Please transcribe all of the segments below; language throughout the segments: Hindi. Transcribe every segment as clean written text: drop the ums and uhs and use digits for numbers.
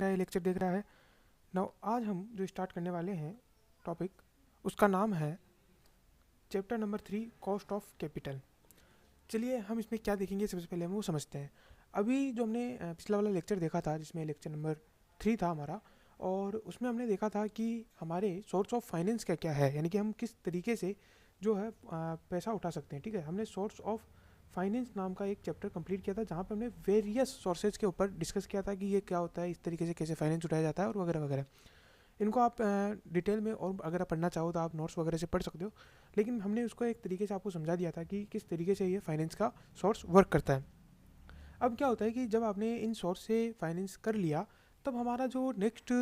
रहा है, लेक्चर देख रहा है। नाउ आज हम जो स्टार्ट करने वाले हैं टॉपिक, उसका नाम है chapter number 3, cost of capital. चलिए हम इसमें क्या देखेंगे, सबसे पहले हम वो समझते हैं। अभी जो हमने पिछला वाला लेक्चर देखा था, जिसमें लेक्चर नंबर 3 था हमारा, और उसमें हमने देखा था कि हमारे सोर्स ऑफ फाइनेंस क्या क्या है, यानी कि हम किस तरीके से जो है पैसा उठा सकते हैं। ठीक है, हमने सोर्स ऑफ फाइनेंस नाम का एक चैप्टर कंप्लीट किया था, जहाँ पे हमने वेरियस सोर्सेज के ऊपर डिस्कस किया था कि ये क्या होता है, इस तरीके से कैसे फाइनेंस उठाया जाता है और वगैरह वगैरह। इनको आप डिटेल में और अगर आप पढ़ना चाहो तो आप नोट्स वगैरह से पढ़ सकते हो, लेकिन हमने उसको एक तरीके से आपको समझा दिया था कि किस तरीके से ये फाइनेंस का सोर्स वर्क करता है। अब क्या होता है कि जब आपने इन सोर्स से फाइनेंस कर लिया, तब हमारा जो नेक्स्ट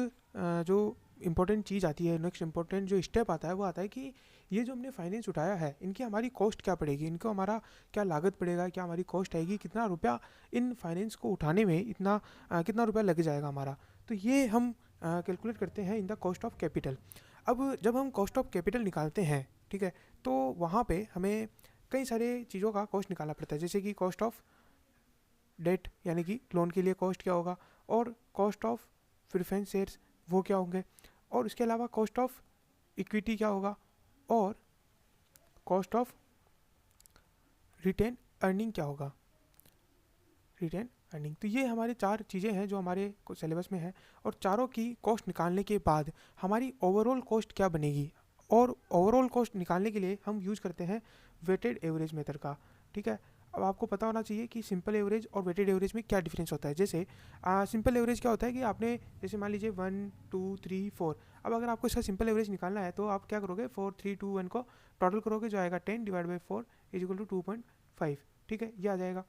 जो इम्पोर्टेंट चीज़ आती है, नेक्स्ट इम्पोर्टेंट जो स्टेप आता है, वो आता है कि ये जो हमने फाइनेंस उठाया है, इनकी हमारी कॉस्ट क्या पड़ेगी, इनको हमारा क्या लागत पड़ेगा, क्या हमारी कॉस्ट आएगी, कितना रुपया इन फाइनेंस को उठाने में कितना रुपया लग जाएगा हमारा। तो ये हम कैलकुलेट करते हैं in the cost of capital. अब जब हम कॉस्ट ऑफ कैपिटल निकालते हैं, ठीक है, तो वहाँ पे हमें कई सारे चीज़ों का कॉस्ट निकालना पड़ता है, जैसे कि कॉस्ट ऑफ डेट, यानी कि लोन के लिए कॉस्ट क्या होगा, और कॉस्ट ऑफ प्रेफरेंस शेयर्स वो क्या होंगे, और उसके अलावा कॉस्ट ऑफ इक्विटी क्या होगा, और कॉस्ट ऑफ रिटेन अर्निंग क्या होगा, रिटेन अर्निंग। तो ये हमारे चार चीज़ें हैं जो हमारे सिलेबस में है, और चारों की कॉस्ट निकालने के बाद हमारी ओवरऑल कॉस्ट क्या बनेगी। और ओवरऑल कॉस्ट निकालने के लिए हम यूज़ करते हैं वेटेड एवरेज मेथड का। ठीक है, अब आपको पता होना चाहिए कि सिंपल एवरेज और वेटेड एवरेज में क्या डिफरेंस होता है। जैसे सिंपल एवरेज क्या होता है कि आपने जैसे मान लीजिए 1 2 3 4, अब अगर आपको इसका सिंपल एवरेज निकालना है तो आप क्या करोगे, 4 3 2 1 को टोटल करोगे, जो आएगा 10 divide by 4 is equal to 2.5। ठीक है, ये आ जाएगा।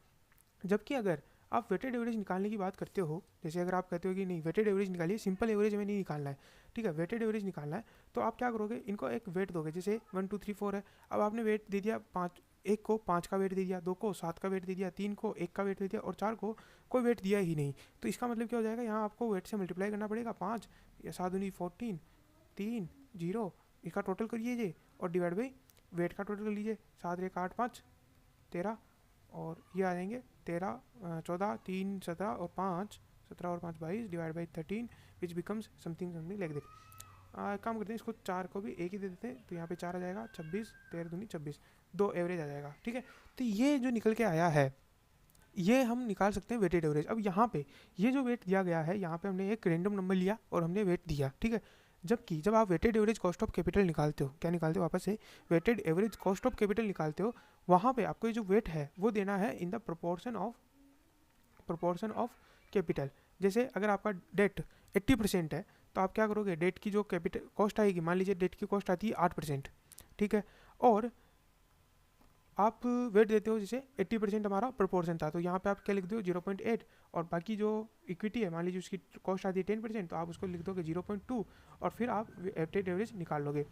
जबकि अगर आप वेटेड एवरेज निकालने की बात करते हो, जैसे अगर आप कहते हो कि नहीं वेटेड एवरेज निकालिए, सिंपल एवरेज हमें नहीं निकालना है, ठीक है, वेटेड एवरेज निकालना है, तो आप क्या करोगे, इनको एक वेट दोगे। जैसे 1 2 3 4 है, अब आपने वेट दे दिया 5, एक को 5 का वेट दे दिया, 2 को 7 का वेट दे दिया, 3 को 1 का वेट दे दिया, और 4 को कोई वेट दिया ही नहीं। तो इसका मतलब क्या हो जाएगा, यहाँ आपको वेट से मल्टीप्लाई करना पड़ेगा, 5 या 7 दूनी 14, 3 0, इसका टोटल करिए ये, और डिवाइड बाई वेट का टोटल कर लीजिए, 7 1 8 5 13, और ये आ जाएंगे 13 14 3 17 और 5 17 और 5 22 divide by 13 which becomes something something like that. काम करते हैं, इसको 4 को भी एक ही दे देते हैं, तो यहाँ पे 4 आ जाएगा, 26 13 दूनी 26, 2 एवरेज आ जाएगा। ठीक है, तो ये जो निकल के आया है, ये हम निकाल सकते हैं वेटेड एवरेज। अब यहाँ पे ये जो वेट दिया गया है, यहाँ पे हमने एक रैंडम नंबर लिया और हमने वेट दिया। ठीक है, जबकि जब आप weighted average cost of capital निकालते हो, क्या निकालते हो, वापस से weighted average cost of capital निकालते हो, वहाँ पे आपको ये जो वेट है वो देना है in the proportion of capital. जैसे अगर आपका डेट 80% है, तो आप क्या करोगे, डेट की जो कैपिटल कॉस्ट आएगी, मान लीजिए डेट की कॉस्ट आती है 8%। ठीक है, और आप वेट देते हो, जैसे 80% हमारा प्रोपोर्शन था, तो यहाँ पे आप क्या लिख दो 0.8, और बाकी जो इक्विटी है मान लीजिए उसकी कॉस्ट आती है 10%, तो आप उसको लिख दोगे 0.2, और फिर आप वेटेड एवरेज निकाल लोगे।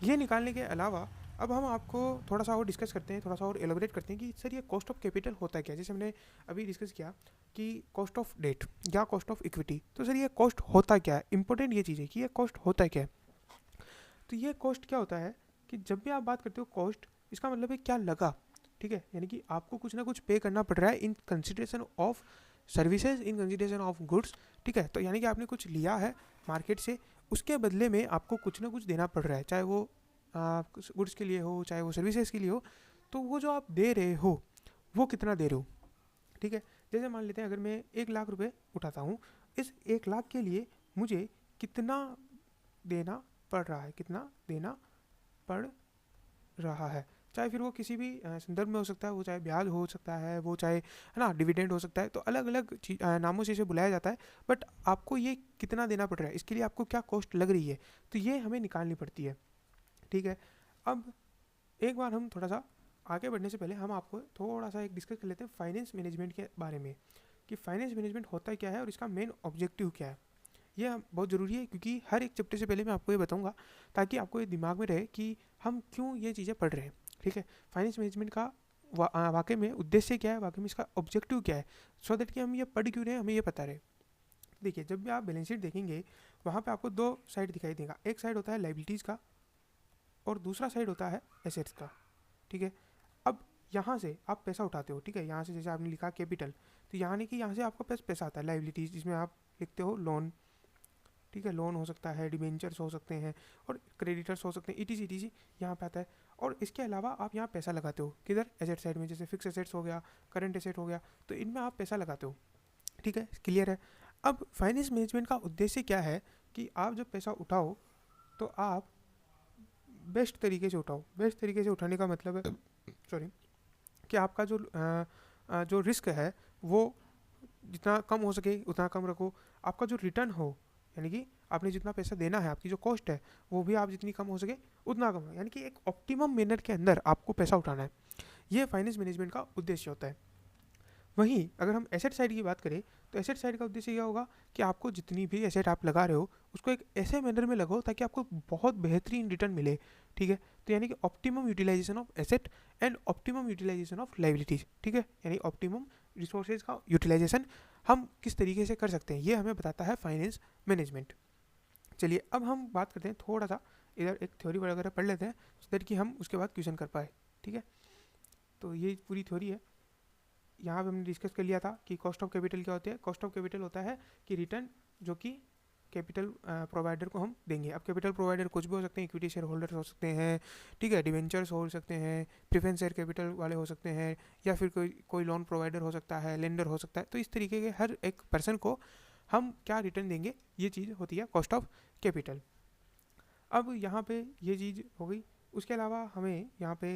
ये निकालने के अलावा अब हम आपको थोड़ा सा और डिस्कस करते हैं, थोड़ा सा और एलोबरेट करते हैं कि सर ये कॉस्ट ऑफ कैपिटल होता है क्या। जैसे हमने अभी डिस्कस किया कि कॉस्ट ऑफ डेट या कॉस्ट ऑफ इक्विटी, तो सर ये कॉस्ट होता क्या है, इंपॉर्टेंट ये चीज़ है कि ये कॉस्ट होता है क्या है। तो ये कॉस्ट क्या होता है कि जब भी आप बात करते हो कॉस्ट, इसका मतलब है क्या लगा। ठीक है, यानी कि आपको कुछ ना कुछ पे करना पड़ रहा है in consideration of services, in consideration of goods. ठीक है, तो यानी कि आपने कुछ लिया है मार्केट से, उसके बदले में आपको कुछ ना कुछ देना पड़ रहा है, चाहे वो गुड्स के लिए हो, चाहे वो सर्विसेज के लिए हो। तो वो जो आप दे रहे हो, वो कितना दे रहे हो। ठीक है, जैसे मान लेते हैं अगर मैं 1 लाख रुपए उठाता हूँ, इस 1 लाख के लिए मुझे कितना देना पड़ रहा है, कितना देना पड़ रहा है, चाहे फिर वो किसी भी संदर्भ में हो सकता है, वो चाहे ब्याज हो सकता है, वो चाहे है ना डिविडेंड हो सकता है, तो अलग अलग नामों से इसे बुलाया जाता है। बट आपको ये कितना देना पड़ रहा है, इसके लिए आपको क्या कॉस्ट लग रही है, तो ये हमें निकालनी पड़ती है। ठीक है, अब एक बार हम थोड़ा सा आगे बढ़ने से पहले हम आपको थोड़ा सा एक डिस्कस कर लेते हैं फाइनेंस मैनेजमेंट के बारे में, कि फाइनेंस मैनेजमेंट होता क्या है और इसका मेन ऑब्जेक्टिव क्या है। ये बहुत ज़रूरी है, क्योंकि हर एक चैप्टर से पहले मैं आपको ये बताऊंगा, ताकि आपको ये दिमाग में रहे कि हम क्यों ये चीज़ें पढ़ रहे हैं। ठीक है, फाइनेंस मैनेजमेंट का वाकई में उद्देश्य क्या है, वाकई में इसका ऑब्जेक्टिव क्या है, सो दैट कि हम ये पढ़ क्यों रहे हैं, हमें ये पता रहे। देखिए, जब भी आप बैलेंस शीट देखेंगे, वहाँ पे आपको दो साइड दिखाई देगा, एक साइड होता है लाइबिलिटीज़ का और दूसरा साइड होता है एसेट्स का। ठीक है, अब यहाँ से आप पैसा उठाते हो, ठीक है, यहाँ से जैसे आपने लिखा कैपिटल, तो यहाँ नहीं कि यहाँ से आपका पैसा आता है लाइबिलिटीज़, जिसमें आप लिखते हो लोन, ठीक है, लोन हो सकता है, डिबेंचर्स हो सकते हैं और क्रेडिटर्स हो सकते हैं, ईटीसी ईटीसी यहाँ पे आता है। और इसके अलावा आप यहाँ पैसा लगाते हो किधर, एसेट साइड में, जैसे फिक्स एसेट्स हो गया, करंट एसेट हो गया, तो इनमें आप पैसा लगाते हो, ठीक है, क्लियर है। अब फाइनेंस मैनेजमेंट का उद्देश्य क्या है कि आप जब पैसा उठाओ तो आप बेस्ट तरीके से उठाओ। बेस्ट तरीके से उठाने का मतलब है सॉरी कि आपका जो रिस्क है वो जितना कम हो सके उतना कम रखो। आपका जो रिटर्न हो, यानी कि आपने जितना पैसा देना है, आपकी जो कॉस्ट है वो भी आप जितनी कम हो सके उतना कम, यानी कि एक ऑप्टिमम मैनर के अंदर आपको पैसा उठाना है। ये फाइनेंस मैनेजमेंट का उद्देश्य होता है। वहीं अगर हम एसेट साइड की बात करें तो एसेट साइड का उद्देश्य क्या होगा कि आपको जितनी भी एसेट आप लगा रहे हो उसको एक ऐसे मैनर में लगाओ ताकि आपको बहुत बेहतरीन रिटर्न मिले, ठीक है। तो यानी कि optimum utilisation of asset and optimum utilisation of liabilities, ठीक है, यानी ऑप्टिमम रिसोर्सेज का यूटिलाइजेशन हम किस तरीके से कर सकते हैं, ये हमें बताता है फाइनेंस मैनेजमेंट। चलिए अब हम बात करते हैं थोड़ा सा, इधर एक थ्योरी वगैरह पढ़ लेते हैं सो दैट कि हम उसके बाद क्वेश्चन कर पाए, ठीक है। तो ये पूरी थ्योरी है। यहाँ पे हमने डिस्कस कर लिया था कि कॉस्ट ऑफ कैपिटल क्या होती है। कॉस्ट ऑफ कैपिटल होता है कि रिटर्न जो कि कैपिटल प्रोवाइडर को हम देंगे। अब कैपिटल प्रोवाइडर कुछ भी हो सकते हैं, इक्विटी शेयर होल्डर्स हो सकते हैं, ठीक है, डिवेंचर्स हो सकते हैं, प्रेफरेंस शेयर कैपिटल वाले हो सकते हैं, या फिर कोई लोन प्रोवाइडर हो सकता है, लेंडर हो सकता है। तो इस तरीके के हर एक पर्सन को हम क्या रिटर्न देंगे, ये चीज़ होती है कॉस्ट ऑफ कैपिटल। अब यहाँ पे ये चीज़ हो गई। उसके अलावा हमें यहाँ पे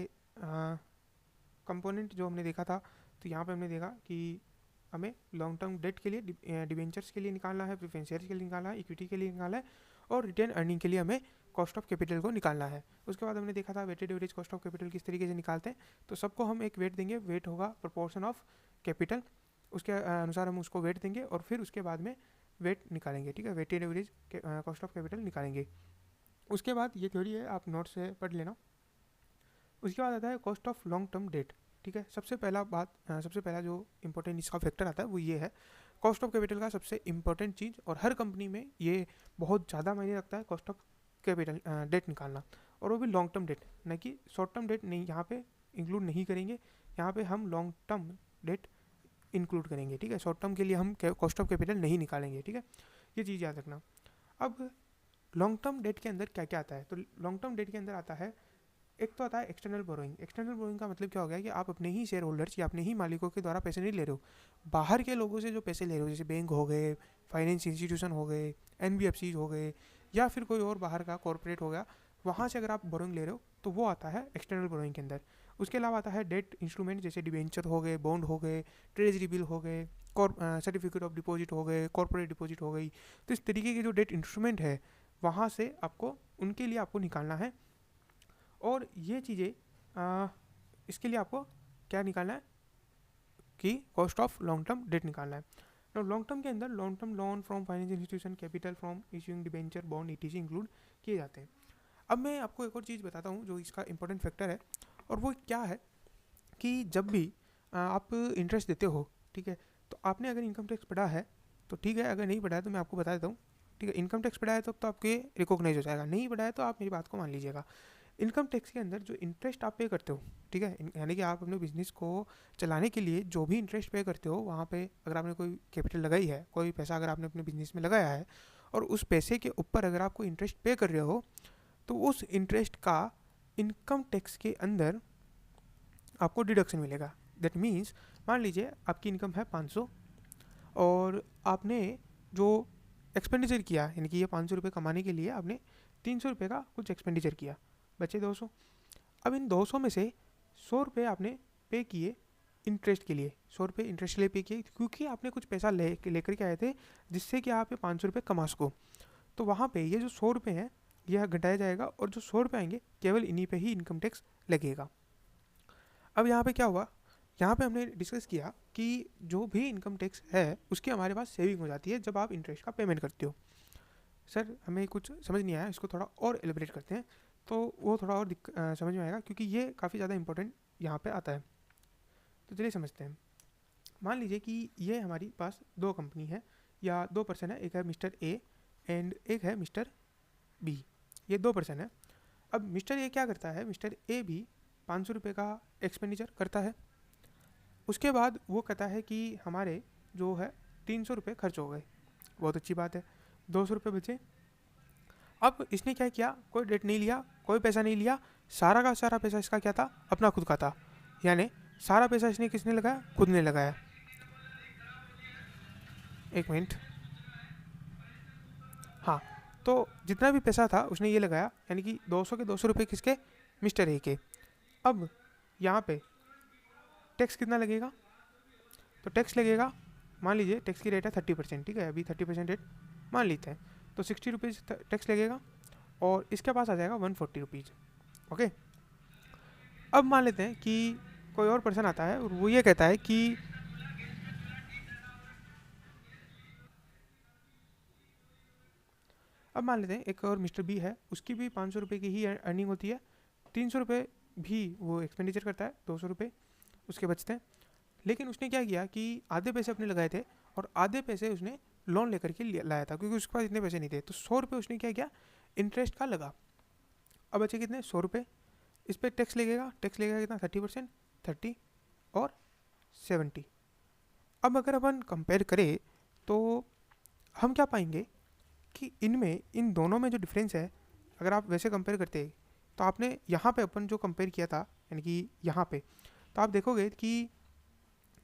कंपोनेंट जो हमने देखा था, तो यहाँ पे हमने देखा कि हमें लॉन्ग टर्म डेट के लिए, डिवेंचर्स के लिए निकालना है, प्रेफरेंस शेयर्स के लिए निकालना है, इक्विटी के लिए निकालना है, और रिटेन अर्निंग के लिए हमें कॉस्ट ऑफ कैपिटल को निकालना है। उसके बाद हमने देखा था weighted average cost of capital किस तरीके से निकालते हैं। तो सबको हम एक वेट देंगे, वेट होगा प्रोपोर्शन ऑफ कैपिटल, उसके अनुसार हम उसको वेट देंगे और फिर उसके बाद में वेट निकालेंगे, ठीक है, weighted average cost of capital निकालेंगे। उसके बाद ये थ्योरी है, आप नोट से पढ़ लेना। उसके बाद आता है cost of long term debt, ठीक है। सबसे पहला जो इंपॉर्टेंट इसका फैक्टर आता है वो ये है, कॉस्ट ऑफ कैपिटल का सबसे इंपॉर्टेंट चीज़, और हर कंपनी में ये बहुत ज़्यादा मायने रखता है, कॉस्ट ऑफ कैपिटल डेट निकालना, और वो भी लॉन्ग टर्म डेट, न कि शॉर्ट टर्म डेट नहीं, यहाँ पे इंक्लूड नहीं करेंगे। यहाँ पे हम लॉन्ग टर्म डेट इंक्लूड करेंगे, ठीक है। शॉर्ट टर्म के लिए हम कॉस्ट ऑफ कैपिटल नहीं निकालेंगे, ठीक है, ये चीज़ याद रखना। अब लॉन्ग टर्म डेट के अंदर क्या क्या आता है, तो लॉन्ग टर्म डेट के अंदर आता है, एक तो आता है एक्सटर्नल बोरोइंग। एक्सटर्नल बोरोइंग का मतलब क्या हो गया कि आप अपने ही शेयर होल्डर्स या अपने ही मालिकों के द्वारा पैसे नहीं ले रहे हो, बाहर के लोगों से जो पैसे ले रहे हो, जैसे बैंक हो गए, फाइनेंस इंस्टीट्यूशन हो गए, एनबीएफसीज हो गए, या फिर कोई और बाहर का कॉर्पोरेट हो गया, वहाँ से अगर आप बोरोइंग ले रहे हो तो वो आता है एक्सटर्नल बोरोइंग के अंदर। उसके अलावा आता है डेट इंस्ट्रूमेंट, जैसे डिबेंचर हो गए, बॉन्ड हो गए, ट्रेजरी बिल हो गए, सर्टिफिकेट ऑफ डिपॉजिट हो गए, कॉर्पोरेट डिपॉजिट हो गई। तो इस तरीके के जो डेट इंस्ट्रूमेंट है वहाँ से आपको, उनके लिए आपको निकालना है। और ये चीज़ें इसके लिए आपको क्या निकालना है कि cost of long term debt निकालना है। तो लॉन्ग टर्म के अंदर long term loan from finance institution, capital from issuing debenture, bond, etc include किए जाते हैं। अब मैं आपको एक और चीज़ बताता हूँ जो इसका इंपॉर्टेंट फैक्टर है, और वो क्या है कि जब भी आप इंटरेस्ट देते हो, ठीक है, तो आपने अगर इनकम टैक्स पढ़ा है तो ठीक है, अगर नहीं पढ़ा है तो मैं आपको बता देता हूँ, ठीक है। इनकम टैक्स पढ़ा है तो आपके रिकॉग्नाइज हो जाएगा, नहीं पढ़ा है तो आप मेरी बात को मान लीजिएगा। इनकम टैक्स के अंदर जो इंटरेस्ट आप पे करते हो, ठीक है, यानी कि आप अपने बिजनेस को चलाने के लिए जो भी इंटरेस्ट पे करते हो, वहाँ पे अगर आपने कोई कैपिटल लगाई है, कोई पैसा अगर आपने अपने बिजनेस में लगाया है, और उस पैसे के ऊपर अगर आप कोई इंटरेस्ट पे कर रहे हो, तो उस इंटरेस्ट का इनकम टैक्स के अंदर आपको डिडक्शन मिलेगा। दैट मीन्स मान लीजिए आपकी इनकम है 500 और आपने जो एक्सपेंडिचर किया, यानी कि ये 500 रुपये कमाने के लिए आपने 300 रुपये का कुछ एक्सपेंडिचर किया, बचे 200। अब इन 200 में से 100 रुपये आपने पे किए इंटरेस्ट के लिए, 100 रुपये इंटरेस्ट के लिए पे किए, क्योंकि आपने कुछ पैसा लेकर के आए थे जिससे कि आप ये 500 रुपये कमा सको। तो वहाँ पे ये जो 100 रुपये हैं यह घटाया जाएगा, और जो 100 रुपये आएंगे केवल इन्हीं पे ही इनकम टैक्स लगेगा। अब यहाँ पे क्या हुआ, यहाँ पे हमने डिस्कस किया कि जो भी इनकम टैक्स है उसकी हमारे पास सेविंग हो जाती है जब आप इंटरेस्ट का पेमेंट करते हो। सर हमें कुछ समझ नहीं आया, इसको थोड़ा और एलिब्रेट करते हैं तो वो थोड़ा और समझ में आएगा, क्योंकि ये काफ़ी ज़्यादा इंपॉर्टेंट यहाँ पे आता है। तो चलिए समझते हैं। मान लीजिए कि ये हमारी पास दो कंपनी है या दो पर्सन है, एक है मिस्टर ए एंड एक है मिस्टर बी, ये दो पर्सन है। अब मिस्टर ए क्या करता है, मिस्टर ए भी 500 रुपये का एक्सपेंडिचर करता है। उसके बाद वो कहता है कि हमारे जो है 300 रुपये खर्च हो गए, बहुत अच्छी बात है, 200 रुपये बचे। अब इसने क्या किया, कोई डेट नहीं लिया, कोई पैसा नहीं लिया, सारा का सारा पैसा इसका क्या था, अपना खुद का था। यानी सारा पैसा इसने किसने लगाया, खुद ने लगाया। एक मिनट, हाँ, तो जितना भी पैसा था उसने ये लगाया, यानी कि 200 के 200 रुपये किसके, मिस्टर ए के। अब यहाँ पे टैक्स कितना लगेगा, तो टैक्स लगेगा, मान लीजिए टैक्स की रेट है 30%, ठीक है, अभी 30% रेट मान लेते हैं, तो 60 रुपीज़ टैक्स लगेगा और इसके पास आ जाएगा 140 रुपीज़। ओके, अब मान लेते हैं कि कोई और पर्सन आता है और वो ये कहता है कि अब मान लेते हैं एक और मिस्टर बी है, उसकी भी 500 रुपये की ही अर्निंग होती है, 300 रुपये भी वो एक्सपेंडिचर करता है, 200 रुपये उसके बचते हैं। लेकिन उसने क्या किया कि आधे पैसे अपने लगाए थे और आधे पैसे उसने लोन लेकर के लाया था, क्योंकि उसके पास इतने पैसे नहीं थे। तो 100 रुपये उसने क्या किया, इंटरेस्ट का लगा। अब बचे कितने, 100 रुपये। इस पर टैक्स लगेगा, टैक्स लगेगा कितना, 30%, 30 और 70। अब अगर अपन कंपेयर करें तो हम क्या पाएंगे कि इनमें, इन दोनों में जो डिफरेंस है, अगर आप वैसे कंपेयर करते तो आपने यहाँ पे अपन जो कंपेयर किया था, यानी कि यहाँ पे, तो आप देखोगे कि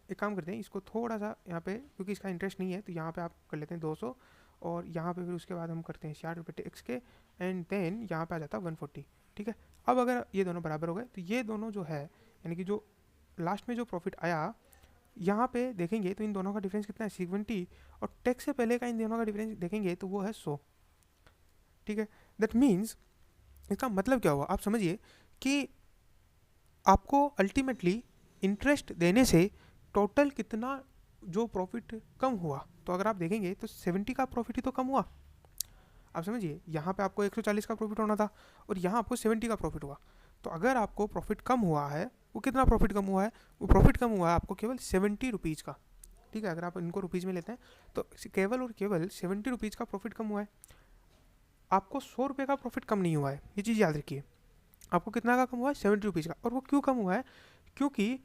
एक काम करते हैं, इसको थोड़ा सा यहाँ पे, क्योंकि इसका इंटरेस्ट नहीं है तो यहाँ पे आप कर लेते हैं 200, और यहाँ पे फिर उसके बाद हम करते हैं 60 रुपये टैक्स के, एंड देन यहाँ पे आ जाता है 140। ठीक है, अब अगर ये दोनों बराबर हो गए तो ये दोनों जो है, यानी कि जो लास्ट में जो प्रॉफिट आया, यहाँ पे देखेंगे तो इन दोनों का डिफरेंस कितना है, 70, और टैक्स से पहले का इन दोनों का डिफरेंस देखेंगे तो वो है 100। ठीक है, दैट मीन्स, इसका मतलब क्या हुआ, आप समझिए कि आपको अल्टीमेटली इंटरेस्ट देने से टोटल कितना जो प्रॉफिट कम हुआ, तो अगर आप देखेंगे तो 70 का प्रॉफिट ही तो कम हुआ। आप समझिए, यहाँ पे आपको 140 का प्रॉफिट होना था और यहाँ आपको 70 का प्रॉफिट हुआ। तो अगर आपको प्रॉफिट कम हुआ है, वो कितना प्रॉफिट कम हुआ है, वो प्रॉफिट कम हुआ है आपको केवल 70 रुपीज़ का। ठीक है, अगर आप इनको रुपीज़ में लेते हैं तो केवल और केवल 70 रुपीज़ का प्रॉफिट कम हुआ है, आपको 100 रुपये का प्रॉफिट कम नहीं हुआ है। ये चीज़ याद रखिए, आपको कितना का कम हुआ है, 70 रुपीज़ का। और वो क्यों कम हुआ है, क्योंकि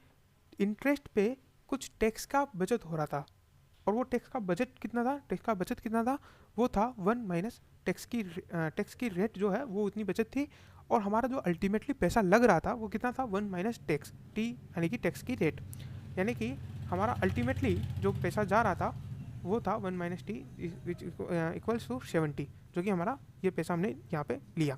इंटरेस्ट पे कुछ टैक्स का बचत हो रहा था, और वो टैक्स का बजट कितना था, टैक्स का बचत कितना था, वो था 1 माइनस टैक्स की रेट जो है वो इतनी बचत थी, और हमारा जो अल्टीमेटली पैसा लग रहा था वो कितना था, 1 माइनस टैक्स टी, यानी कि टैक्स की रेट, यानी कि हमारा अल्टीमेटली जो पैसा जा रहा था वो था 1 minus T which equals to 70, जो कि हमारा ये पैसा हमने यहाँ पे लिया।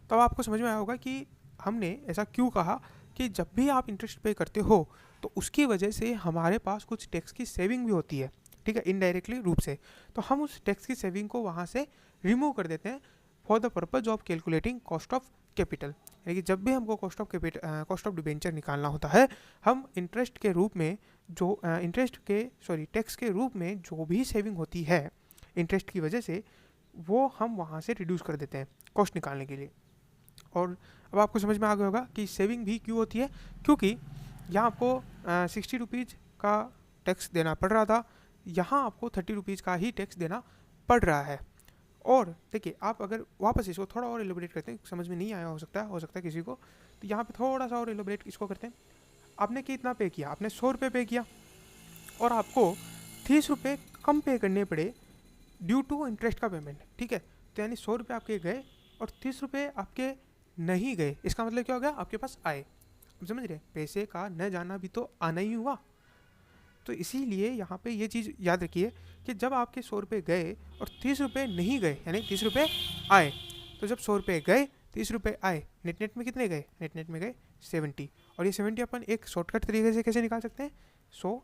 तो अब आपको समझ में आया होगा कि हमने ऐसा क्यों कहा कि जब भी आप इंटरेस्ट पे करते हो तो उसकी वजह से हमारे पास कुछ टैक्स की सेविंग भी होती है। ठीक है, इनडायरेक्टली रूप से, तो हम उस टैक्स की सेविंग को वहाँ से रिमूव कर देते हैं for the purpose of calculating cost of capital. यानी कि जब भी हमको कॉस्ट ऑफ डिबेंचर निकालना होता है, हम इंटरेस्ट के रूप में जो टैक्स के रूप में जो भी सेविंग होती है इंटरेस्ट की वजह से, वो हम वहाँ से रिड्यूस कर देते हैं कॉस्ट निकालने के लिए। और अब आपको समझ में आ गया होगा कि सेविंग भी क्यों होती है, क्योंकि यहाँ आपको 60 रुपीज़ का टैक्स देना पड़ रहा था, यहाँ आपको 30 रुपीज़ का ही टैक्स देना पड़ रहा है। और देखिए, आप अगर वापस इसको थोड़ा और एलिब्रेट करते हैं, समझ में नहीं आया हो सकता है किसी को, तो यहाँ पे थोड़ा सा और एलिब्रेट इसको करते हैं। आपने कितना पे किया, आपने 100 रुपये पे किया, और आपको 30 रुपये कम पे करने पड़े ड्यू टू इंटरेस्ट का पेमेंट। ठीक है, तो यानी 100 रुपये आपके गए और 30 रुपये आपके नहीं गए। इसका मतलब क्या हो गया, आपके पास आए। आप समझ रहे, पैसे का न जाना भी तो आना ही हुआ। तो इसीलिए यहाँ पे ये चीज़ याद रखिए कि जब आपके 100 रुपये गए और 30 रुपये नहीं गए, यानी 30 रुपये आए, तो जब 100 रुपये गए 30 रुपये आए, नेट में कितने गए, नेट में गए 70। और ये 70 अपन एक शॉर्टकट तरीके से कैसे निकाल सकते हैं, 100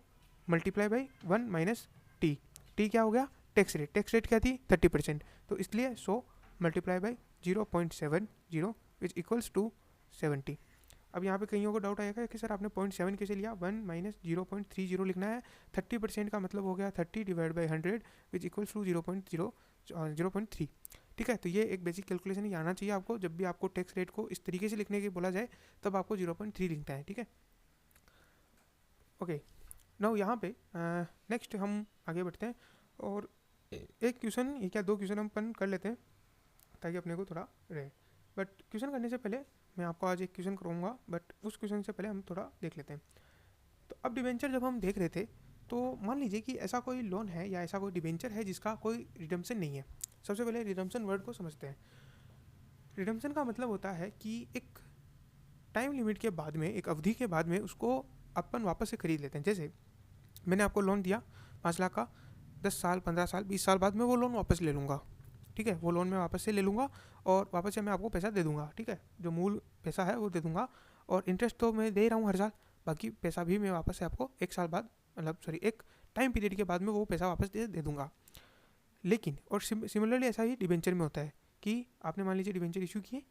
multiply by 1 minus T. T क्या हो गया, टैक्स रेट क्या थी, 30%, तो इसलिए 100 multiply by 0.70 which equals to 70। अब यहाँ पे कईयों को डाउट आएगा कि सर आपने 0.7 कैसे लिया, 1 माइनस 0.30 लिखना है। 30% का मतलब हो गया 30 divide by 100 which equals to 0.3। ठीक है, तो ये एक बेसिक कैलकुलेशन ही आना चाहिए आपको। जब भी आपको टैक्स रेट को इस तरीके से लिखने की बोला जाए तब आपको 0.3 लिखना है। ठीक है, ओके, नाउ यहाँ पे नेक्स्ट हम आगे बढ़ते हैं, और एक क्वेश्चन, एक या दो क्वेश्चन हम अपन कर लेते हैं ताकि अपने को थोड़ा रहे। बट क्वेश्चन करने से पहले मैं आपको आज एक क्वेश्चन करूँगा, बट उस क्वेश्चन से पहले हम थोड़ा देख लेते हैं। तो अब डिबेंचर जब हम देख रहे थे तो मान लीजिए कि ऐसा कोई लोन है या ऐसा कोई डिबेंचर है जिसका कोई रिडम्पशन नहीं है। सबसे पहले रिडम्पशन वर्ड को समझते हैं। रिडम्पशन का मतलब होता है कि एक टाइम लिमिट के बाद में, एक अवधि के बाद में उसको अपन वापस से खरीद लेते हैं। जैसे मैंने आपको लोन दिया 5 लाख का, 10 साल, 15 साल, 20 साल बाद में वो लोन वापस ले लूँगा, ठीक है। वो लोन मैं वापस से ले लूँगा और वापस से मैं आपको पैसा दे दूँगा, ठीक है। जो मूल पैसा है वो दे दूँगा, और इंटरेस्ट तो मैं दे रहा हूँ हर साल, बाकी पैसा भी मैं वापस से आपको 1 साल बाद, मतलब सॉरी, एक टाइम पीरियड के बाद में वो पैसा वापस दे दूँगा। लेकिन और सिमिलरली ऐसा ही डिबेंचर में होता है कि आपने मान लीजिए डिबेंचर इशू किए,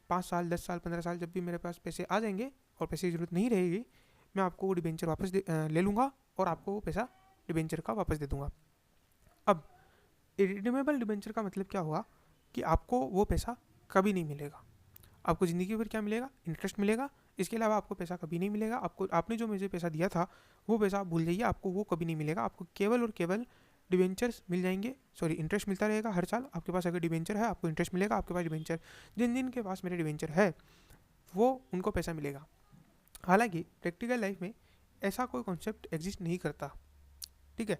5 साल, 10 साल, 15 साल, जब भी मेरे पास पैसे आ जाएंगे और पैसे की ज़रूरत नहीं रहेगी, मैं आपको वो डिबेंचर वापस ले लूँगा और आपको वो पैसा डिबेंचर का वापस दे दूँगा। अब इरिडीमेबल डिबेंचर का मतलब क्या हुआ कि आपको वो पैसा कभी नहीं मिलेगा। आपको ज़िंदगी भर क्या मिलेगा? इंटरेस्ट मिलेगा। इसके अलावा आपको पैसा कभी नहीं मिलेगा। आपको, आपने जो मुझे पैसा दिया था वो पैसा आप भूल जाइए, आपको वो कभी नहीं मिलेगा। आपको केवल और केवल डिबेंचर्स मिल जाएंगे, सॉरी, इंटरेस्ट मिलता रहेगा हर साल। आपके पास अगर डिबेंचर है आपको इंटरेस्ट मिलेगा, आपके पास डिबेंचर, जिन जिन के पास मेरे डिबेंचर है वो उनको पैसा मिलेगा। हालांकि प्रैक्टिकल लाइफ में ऐसा कोई कॉन्सेप्ट एग्जिस्ट नहीं करता, ठीक है।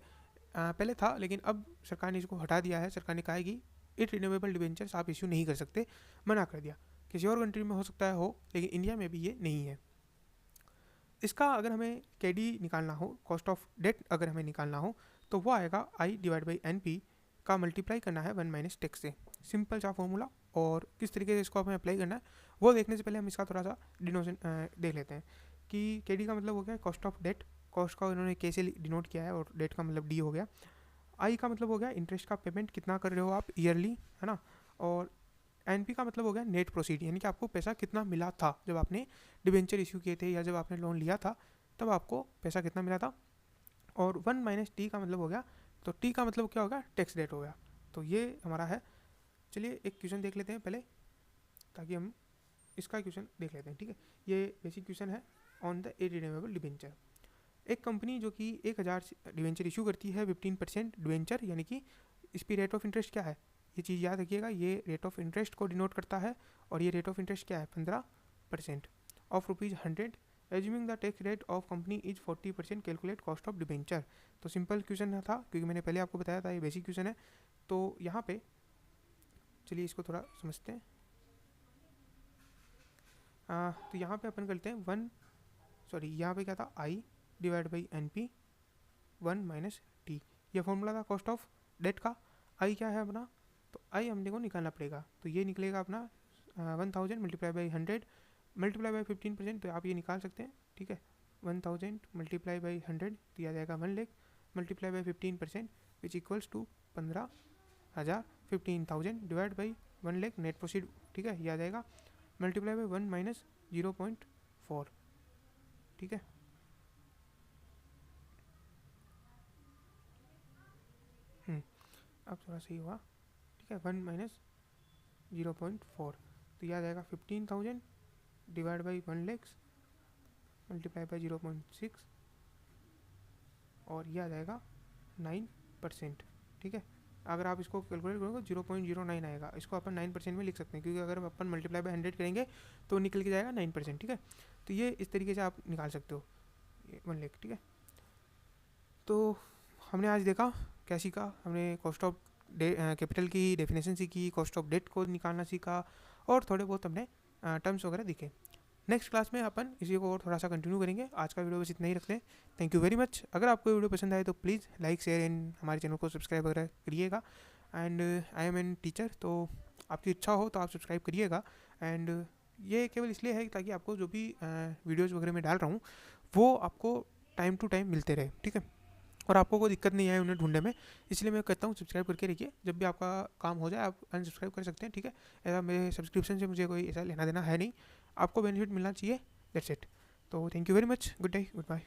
पहले था, लेकिन अब सरकार ने इसको हटा दिया है। सरकार ने कहा है कि इरिन्यूएबल डिबेंचर्स आप इश्यू नहीं कर सकते, मना कर दिया। किसी और कंट्री में हो सकता है हो, लेकिन इंडिया में भी ये नहीं है। इसका अगर हमें केडी निकालना हो, कॉस्ट ऑफ डेट अगर हमें निकालना हो, तो वो आएगा I/NP का मल्टीप्लाई करना है 1 माइनस टैक्स से। सिंपल सा फॉर्मूला, और किस तरीके से इसको हमें अप्लाई करना है वो देखने से पहले हम इसका थोड़ा सा डिनोशन देख लेते हैं कि केडी का मतलब हो गया कॉस्ट ऑफ डेट। कॉस्ट का उन्होंने के से डिनोट किया है और डेट का मतलब डी हो गया। आई का मतलब हो गया इंटरेस्ट का पेमेंट कितना कर रहे हो आप ईयरली, है ना। और एनपी का मतलब हो गया नेट प्रोसीड, यानी कि आपको पैसा कितना मिला था जब आपने डिबेंचर इशू किए थे या जब आपने लोन लिया था, तब आपको पैसा कितना मिला था। और 1 माइनस टी का मतलब हो गया, तो टी का मतलब क्या होगा? टैक्स रेट हो गया। तो ये हमारा है। चलिए एक क्वेश्चन देख लेते हैं पहले, ताकि हम इसका क्वेश्चन देख लेते हैं, ठीक है। ये बेसिक क्वेश्चन है ऑन द इरिन्यूएबल डिबेंचर। एक कंपनी जो कि 1000 डिबेंचर इशू करती है 15% डिबेंचर, यानी कि इस पर रेट ऑफ इंटरेस्ट क्या है, ये चीज़ याद रखिएगा, ये रेट ऑफ इंटरेस्ट को डिनोट करता है। और ये रेट ऑफ इंटरेस्ट क्या है? 15% of ₹100, assuming the tax rate of company is 40%, calculate cost of debenture. तो सिंपल क्वेश्चन था, क्योंकि मैंने पहले आपको बताया था ये बेसिक क्वेश्चन है। तो यहाँ पे चलिए इसको थोड़ा समझते हैं। तो यहाँ पे अपन करते हैं यहाँ पे क्या था? I/NP 1 माइनस टी, यह फॉर्मूला था कॉस्ट ऑफ डेट का। आई क्या है अपना? तो आई हमने को निकालना पड़ेगा, तो ये निकलेगा अपना 1000 मल्टीप्लाई बाई 100 मल्टीप्लाई बाई 15%, तो आप ये निकाल सकते हैं, ठीक है। 1000 मल्टीप्लाई बाई 100 तो यह आ जाएगा 1 lakh multiply by 15% which equals to 15,000। 15,000 divide by 1 lakh net proceed, ठीक है, यह आ जाएगा मल्टीप्लाई बाई 1 माइनस 0.4, ठीक है। अब थोड़ा सही हुआ, ठीक है। 1 माइनस 0.4, तो यह आ जाएगा 15,000 divide by 1 lakh multiply by 0.6, और यह आ जाएगा 9%, ठीक है। अगर आप इसको कैलकुलेट करोगे 0.09 आएगा। इसको अपन 9% में लिख सकते हैं, क्योंकि अगर अपन मल्टीप्लाई बाई 100 करेंगे तो निकल के जाएगा 9%, ठीक है। तो ये इस तरीके से आप निकाल सकते हो 1 लाख, ठीक है। तो हमने आज देखा क्या सीखा? हमने कॉस्ट ऑफ कैपिटल की डेफिनेशन सीखी, कॉस्ट ऑफ डेट को निकालना सीखा, और थोड़े बहुत हमने टर्म्स वगैरह दिखे। नेक्स्ट क्लास में अपन इसी को और थोड़ा सा कंटिन्यू करेंगे। आज का वीडियो बस इतना ही रखते हैं। Thank you very much. अगर आपको वीडियो पसंद आए तो प्लीज़ लाइक, शेयर एंड हमारे चैनल को सब्सक्राइब वगैरह करिएगा। And I am an teacher, तो आपकी इच्छा हो तो आप सब्सक्राइब करिएगा। एंड ये केवल इसलिए है ताकि आपको जो भी वीडियोज़ वगैरह मैं डाल रहा हूँ वो आपको टाइम टू टाइम मिलते रहे, ठीक है, और आपको कोई दिक्कत नहीं आए उन्हें ढूंढने में। इसलिए मैं कहता हूँ सब्सक्राइब करके रखिए। जब भी आपका काम हो जाए आप अनसब्सक्राइब कर सकते हैं, ठीक है। ऐसा मेरे सब्सक्रिप्शन से मुझे कोई ऐसा लेना देना है नहीं, आपको बेनिफिट मिलना चाहिए, दैट्स इट। तो thank you very much, good day, good bye.